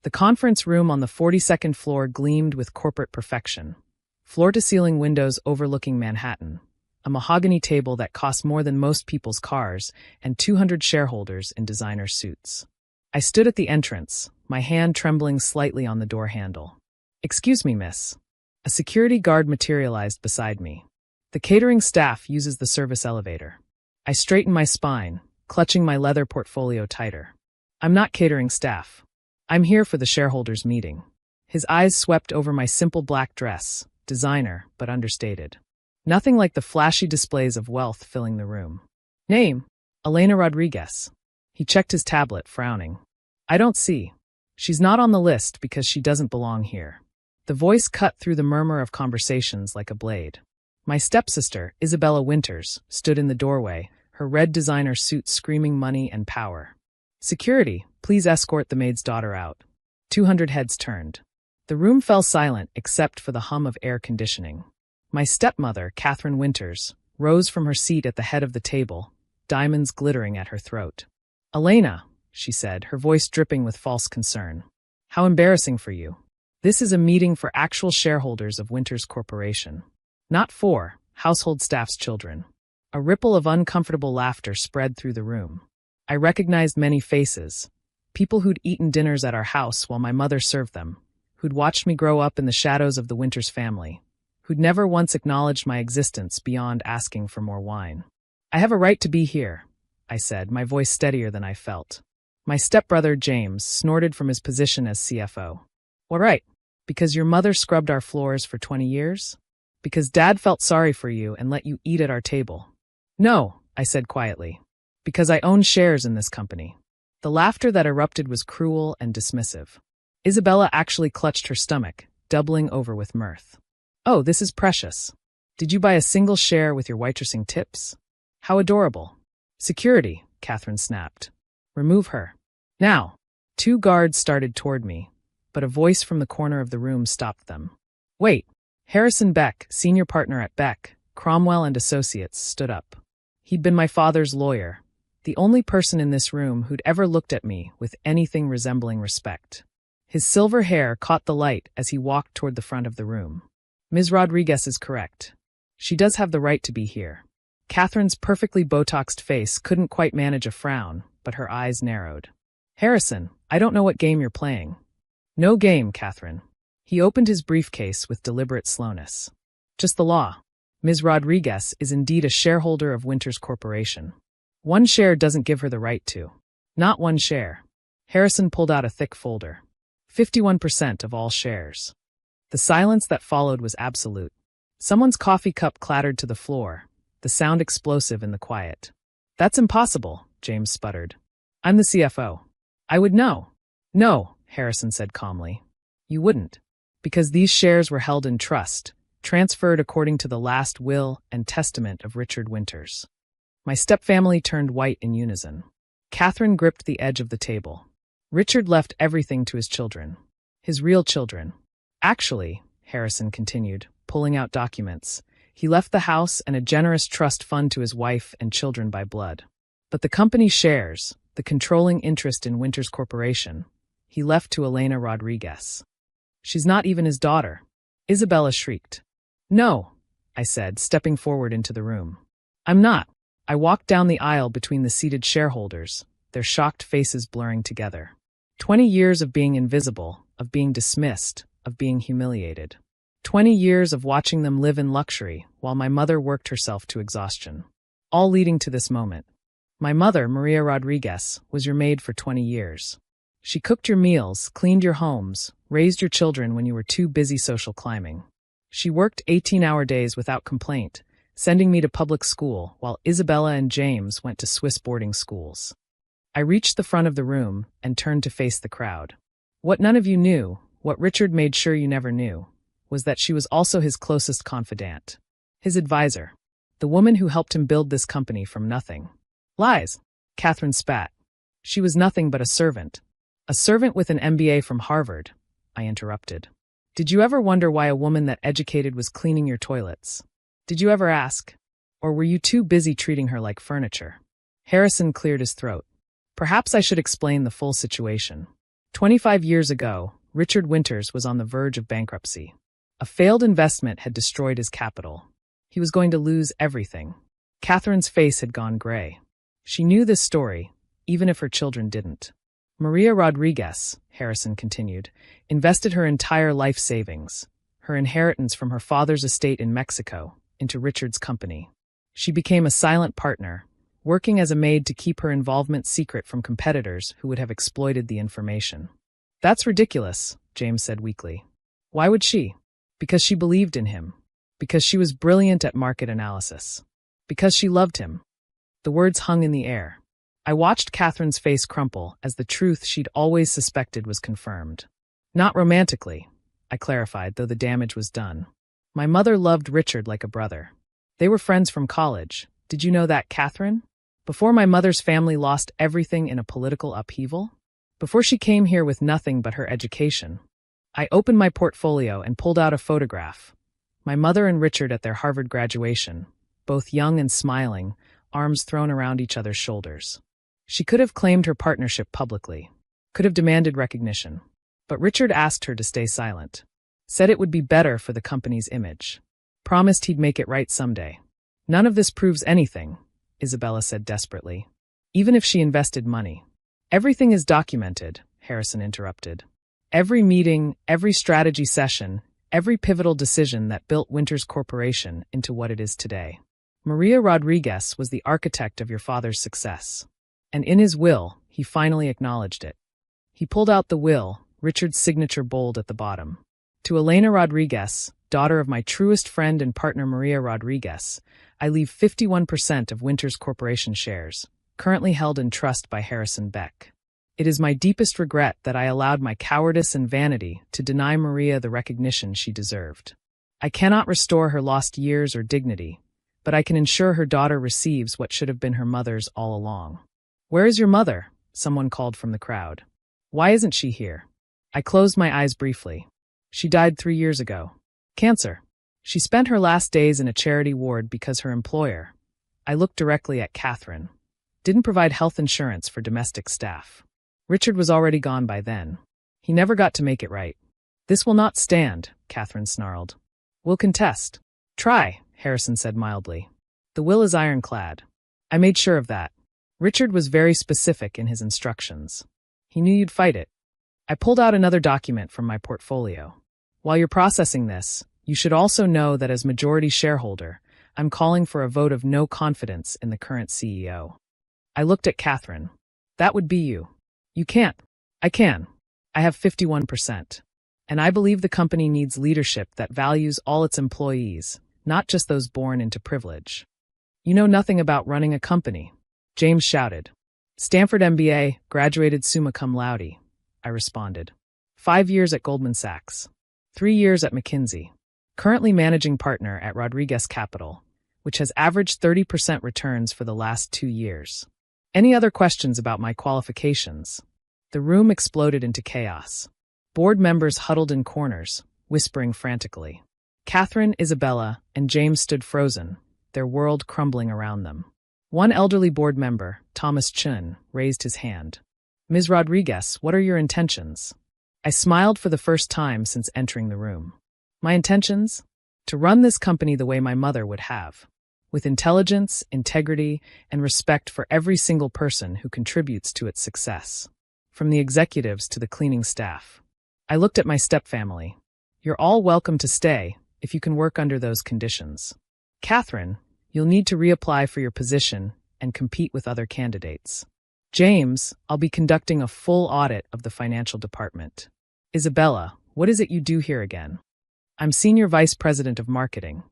The conference room on the 42nd floor gleamed with corporate perfection. Floor-to-ceiling windows overlooking Manhattan, a mahogany table that cost more than most people's cars, and 200 shareholders in designer suits. I stood at the entrance, my hand trembling slightly on the door handle. "Excuse me, miss." A security guard materialized beside me. "The catering staff uses the service elevator." I straightened my spine, clutching my leather portfolio tighter. "I'm not catering staff. I'm here for the shareholders' meeting." His eyes swept over my simple black dress, designer but understated. Nothing like the flashy displays of wealth filling the room. "Name? Elena Rodriguez." He checked his tablet, frowning. "I don't see. She's not on the list because she doesn't belong here." The voice cut through the murmur of conversations like a blade. My stepsister, Isabella Winters, stood in the doorway, her red designer suit screaming money and power. "Security, please escort the maid's daughter out." 200 heads turned. The room fell silent except for the hum of air conditioning. My stepmother, Catherine Winters, rose from her seat at the head of the table, diamonds glittering at her throat. "Elena," she said, her voice dripping with false concern. "How embarrassing for you. This is a meeting for actual shareholders of Winters Corporation. Not for household staff's children." A ripple of uncomfortable laughter spread through the room. I recognized many faces. People who'd eaten dinners at our house while my mother served them, who'd watched me grow up in the shadows of the Winters family, who'd never once acknowledged my existence beyond asking for more wine. "I have a right to be here," I said, my voice steadier than I felt. My stepbrother, James, snorted from his position as CFO. "What right? Because your mother scrubbed our floors for 20 years? Because Dad felt sorry for you and let you eat at our table?" "No," I said quietly. "Because I own shares in this company." The laughter that erupted was cruel and dismissive. Isabella actually clutched her stomach, doubling over with mirth. "Oh, this is precious. Did you buy a single share with your waitressing tips? How adorable." "Security," Catherine snapped. "Remove her. Now." 2 guards started toward me, but a voice from the corner of the room stopped them. "Wait." Harrison Beck, senior partner at Beck, Cromwell and Associates, stood up. He'd been my father's lawyer, the only person in this room who'd ever looked at me with anything resembling respect. His silver hair caught the light as he walked toward the front of the room. "Ms. Rodriguez is correct. She does have the right to be here." Catherine's perfectly Botoxed face couldn't quite manage a frown, but her eyes narrowed. "Harrison, I don't know what game you're playing." "No game, Catherine." He opened his briefcase with deliberate slowness. "Just the law. Ms. Rodriguez is indeed a shareholder of Winters Corporation. 1 share doesn't give her the right to. Not 1 share." Harrison pulled out a thick folder. 51% of all shares. The silence that followed was absolute. Someone's coffee cup clattered to the floor, the sound explosive in the quiet. "That's impossible," James sputtered. "I'm the CFO. I would know." "No," Harrison said calmly. "You wouldn't. Because these shares were held in trust, transferred according to the last will and testament of Richard Winters." My stepfamily turned white in unison. Catherine gripped the edge of the table. "Richard left everything to his children. His real children. Actually," Harrison continued, pulling out documents, "he left the house and a generous trust fund to his wife and children by blood. But the company shares, the controlling interest in Winters Corporation, he left to Elena Rodriguez. She's not even his daughter." Isabella shrieked. "No," I said, stepping forward into the room. "I'm not." I walked down the aisle between the seated shareholders, their shocked faces blurring together. 20 years of being invisible, of being dismissed, of being humiliated. 20 years of watching them live in luxury while my mother worked herself to exhaustion. All leading to this moment. My mother, Maria Rodriguez, was your maid for 20 years. She cooked your meals, cleaned your homes, raised your children when you were too busy social climbing. She worked 18-hour days without complaint, sending me to public school while Isabella and James went to Swiss boarding schools. I reached the front of the room and turned to face the crowd. What none of you knew, what Richard made sure you never knew, was that she was also his closest confidant. His advisor. The woman who helped him build this company from nothing. "Lies," Catherine spat. "She was nothing but a servant. A servant with an MBA from Harvard," I interrupted. "Did you ever wonder why a woman that educated was cleaning your toilets? Did you ever ask? Or were you too busy treating her like furniture?" Harrison cleared his throat. "Perhaps I should explain the full situation. 25 years ago, Richard Winters was on the verge of bankruptcy. A failed investment had destroyed his capital. He was going to lose everything. Catherine's face had gone gray. She knew this story, even if her children didn't. Maria Rodriguez, Harrison continued, invested her entire life savings, her inheritance from her father's estate in Mexico, into Richard's company. She became a silent partner, working as a maid to keep her involvement secret from competitors who would have exploited the information. That's ridiculous, James said weakly. Why would she? Because she believed in him. Because she was brilliant at market analysis. Because she loved him. The words hung in the air. I watched Catherine's face crumple as the truth she'd always suspected was confirmed. Not romantically, I clarified, though the damage was done. My mother loved Richard like a brother. They were friends from college. Did you know that, Catherine? Before my mother's family lost everything in a political upheaval? Before she came here with nothing but her education? I opened my portfolio and pulled out a photograph. My mother and Richard at their Harvard graduation, both young and smiling, arms thrown around each other's shoulders. She could have claimed her partnership publicly, could have demanded recognition. But Richard asked her to stay silent. Said it would be better for the company's image. Promised he'd make it right someday. None of this proves anything, Isabella said desperately. Even if she invested money. Everything is documented, Harrison interrupted. Every meeting, every strategy session, every pivotal decision that built Winters Corporation into what it is today. Maria Rodriguez was the architect of your father's success. And in his will, he finally acknowledged it. He pulled out the will, Richard's signature bold at the bottom. To Elena Rodriguez, daughter of my truest friend and partner Maria Rodriguez, I leave 51% of Winters Corporation shares, currently held in trust by Harrison Beck. It is my deepest regret that I allowed my cowardice and vanity to deny Maria the recognition she deserved. I cannot restore her lost years or dignity, but I can ensure her daughter receives what should have been her mother's all along. Where is your mother? Someone called from the crowd. Why isn't she here? I closed my eyes briefly. She died 3 years ago. Cancer. She spent her last days in a charity ward because her employer, I looked directly at Catherine, didn't provide health insurance for domestic staff. Richard was already gone by then. He never got to make it right. This will not stand, Catherine snarled. We'll contest. Try, Harrison said mildly. The will is ironclad. I made sure of that. Richard was very specific in his instructions. He knew you'd fight it. I pulled out another document from my portfolio. While you're processing this, you should also know that as majority shareholder, I'm calling for a vote of no confidence in the current CEO. I looked at Catherine. That would be you. You can't. I can. I have 51%. And I believe the company needs leadership that values all its employees, not just those born into privilege. You know nothing about running a company, James shouted. Stanford MBA, graduated summa cum laude, I responded. 5 years at Goldman Sachs. 3 years at McKinsey. Currently managing partner at Rodriguez Capital, which has averaged 30% returns for the last 2 years. Any other questions about my qualifications? The room exploded into chaos. Board members huddled in corners, whispering frantically. Catherine, Isabella, and James stood frozen, their world crumbling around them. One elderly board member, Thomas Chun, raised his hand. Ms. Rodriguez, what are your intentions? I smiled for the first time since entering the room. My intentions? To run this company the way my mother would have, with intelligence, integrity, and respect for every single person who contributes to its success, from the executives to the cleaning staff. I looked at my stepfamily. You're all welcome to stay, if you can work under those conditions. Catherine, you'll need to reapply for your position and compete with other candidates. James, I'll be conducting a full audit of the financial department. Isabella, what is it you do here again? I'm Senior Vice President of Marketing.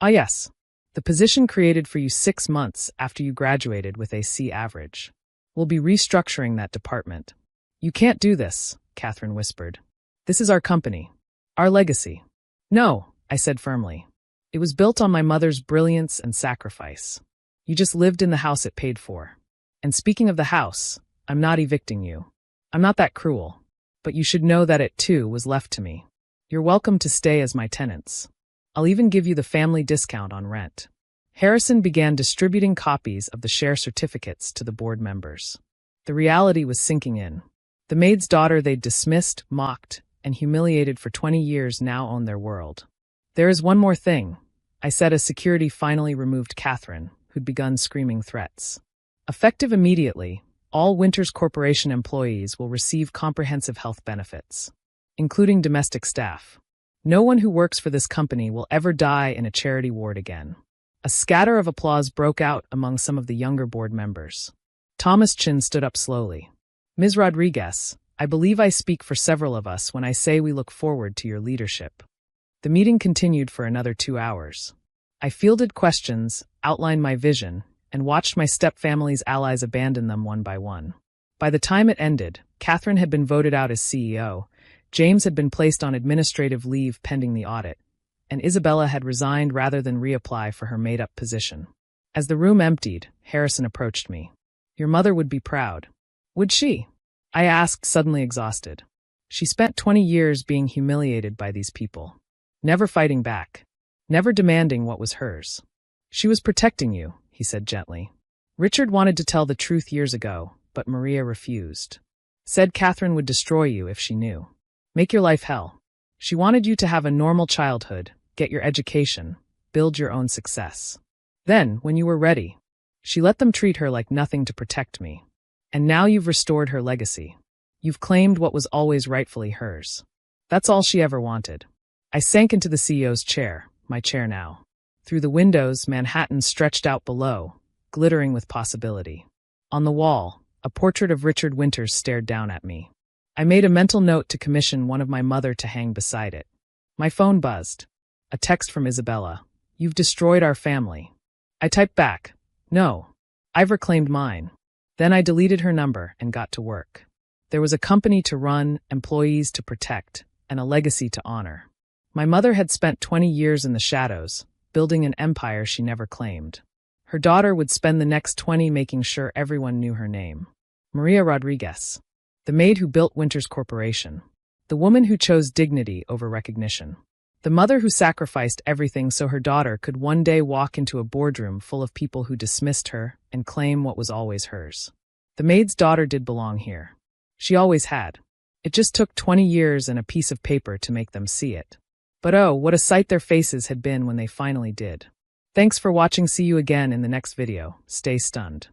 Ah yes, the position created for you 6 months after you graduated with a C average. We'll be restructuring that department. You can't do this, Catherine whispered. This is our company. Our legacy. No, I said firmly. It was built on my mother's brilliance and sacrifice. You just lived in the house it paid for. And speaking of the house, I'm not evicting you. I'm not that cruel. But you should know that it, too, was left to me. You're welcome to stay as my tenants. I'll even give you the family discount on rent. Harrison began distributing copies of the share certificates to the board members. The reality was sinking in. The maid's daughter they'd dismissed, mocked, and humiliated for 20 years now owned their world. There is one more thing, I said as security finally removed Catherine, who'd begun screaming threats. Effective immediately, all Winters Corporation employees will receive comprehensive health benefits, including domestic staff. No one who works for this company will ever die in a charity ward again. A scatter of applause broke out among some of the younger board members. Thomas Chin stood up slowly. Ms. Rodriguez, I believe I speak for several of us when I say we look forward to your leadership. The meeting continued for another 2 hours. I fielded questions, outlined my vision, and watched my stepfamily's allies abandon them one by one. By the time it ended, Catherine had been voted out as CEO, James had been placed on administrative leave pending the audit, and Isabella had resigned rather than reapply for her made-up position. As the room emptied, Harrison approached me. Your mother would be proud. Would she? I asked, suddenly exhausted. She spent 20 years being humiliated by these people, never fighting back, never demanding what was hers. She was protecting you, he said gently. Richard wanted to tell the truth years ago, but Maria refused. Said Catherine would destroy you if she knew. Make your life hell. She wanted you to have a normal childhood, get your education, build your own success. Then, when you were ready, she let them treat her like nothing to protect me. And now you've restored her legacy. You've claimed what was always rightfully hers. That's all she ever wanted. I sank into the CEO's chair, my chair now. Through the windows, Manhattan stretched out below, glittering with possibility. On the wall, a portrait of Richard Winters stared down at me. I made a mental note to commission one of my mother to hang beside it. My phone buzzed. A text from Isabella. You've destroyed our family. I typed back. No. I've reclaimed mine. Then I deleted her number and got to work. There was a company to run, employees to protect, and a legacy to honor. My mother had spent 20 years in the shadows, building an empire she never claimed. Her daughter would spend the next 20 making sure everyone knew her name. Maria Rodriguez. The maid who built Winters Corporation. The woman who chose dignity over recognition. The mother who sacrificed everything so her daughter could one day walk into a boardroom full of people who dismissed her and claim what was always hers. The maid's daughter did belong here. She always had. It just took 20 years and a piece of paper to make them see it. But oh, what a sight their faces had been when they finally did. Thanks for watching. See you again in the next video. Stay stunned.